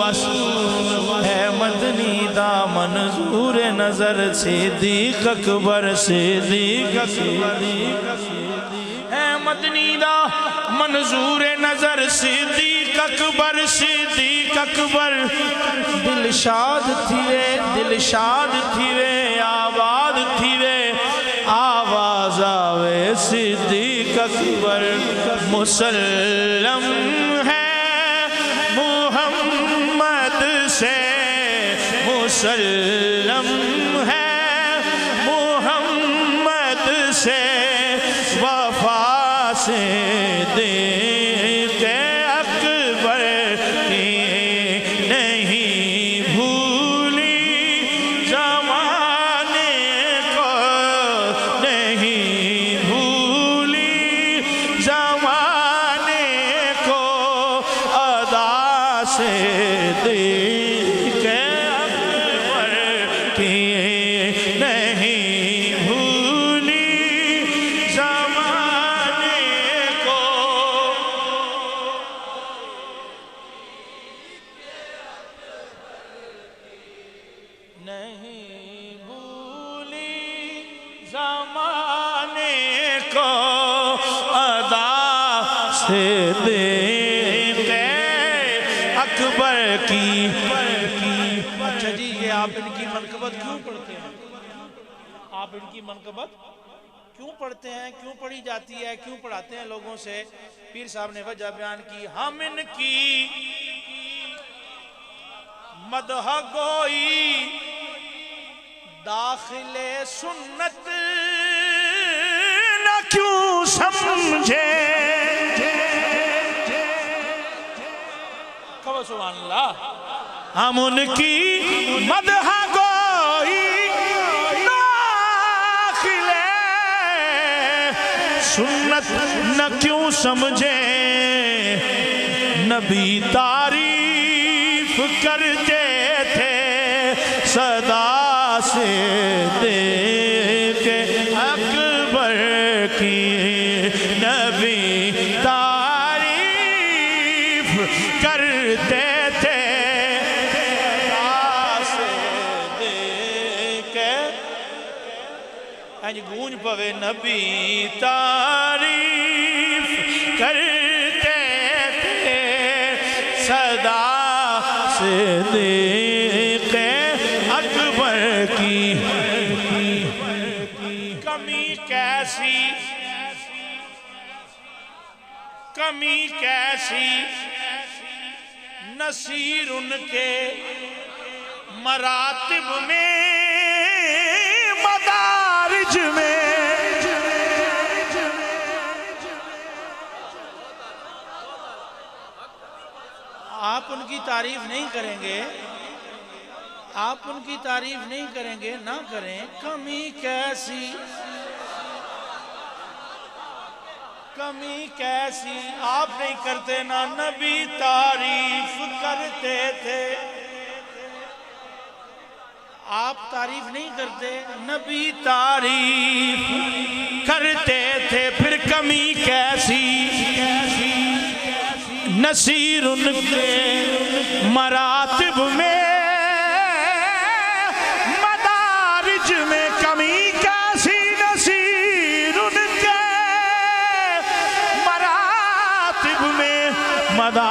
بس ہے مدنی دا منظور نظر صدیق اکبر صدیق اکبر ہے مدنی دا منظور نظر صدیق اکبر صدیق اکبر دل شاد تھی وے آباد تھی وے آواز آوے صدیق اکبر مسلم ہے محمد سے مسلم ہے محمد سے وفا سے صدیق اکبر کی نہیں بھولی زمانے کو نہیں بھولی زمانے کو ادا سے صدیق اکبر کی نہیں بھولی زمانے کو نہیں بھولی زمانے کو ادا صدیق اکبر کی اچھا جی یہ آپ ان کی منقبت کیوں پڑھتے ہیں آپ ان کی منقبت کیوں پڑھتے ہیں کیوں پڑھی جاتی ہے کیوں پڑھاتے ہیں لوگوں سے پیر صاحب نے وجہ بیان کی ہم ان کی مدح گوئی داخل سنت نہ کیوں سمجھے کہو سبحان اللہ ہم ان کی مدح گوئی داخل سنت نہ کیوں سمجھے نبی تعریف کرتے تھے صدا صدیق اکبر کی نبی تعریف کرتے تھے صدا صدیق گونج پوے نبی تعریف کرتے تھے صدا صدیق اکبر کی کمی کیسی نصیر ان کے مراتب میں مدارج میں آپ ان کی تعریف نہیں کریں گے آپ ان کی تعریف نہیں کریں گے نہ کریں کمی کیسی آپ نہیں کرتے نہ نبی تعریف کرتے تھے آپ تعریف نہیں کرتے نبی تعریف کرتے تھے پھر کمی کیسی نصیر ان کے مراتب میں مدارج میں کمی کیسی نصیر ان کے مراتب میں مدارج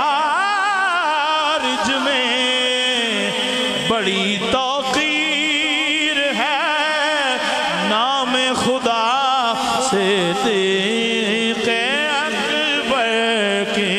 میں بڑی توقیر ہے نام خدا صدیق اکبر کی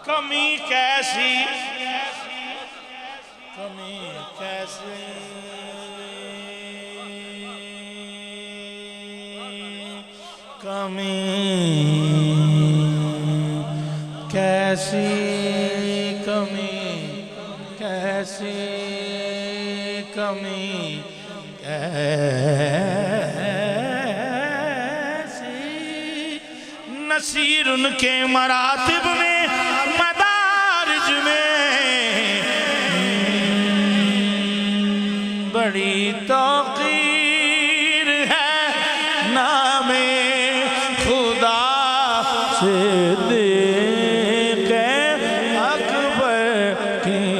کمی کیسی نصیر ان کے مراتب میں توقیر ہے نام خدا صدیق اکبر کی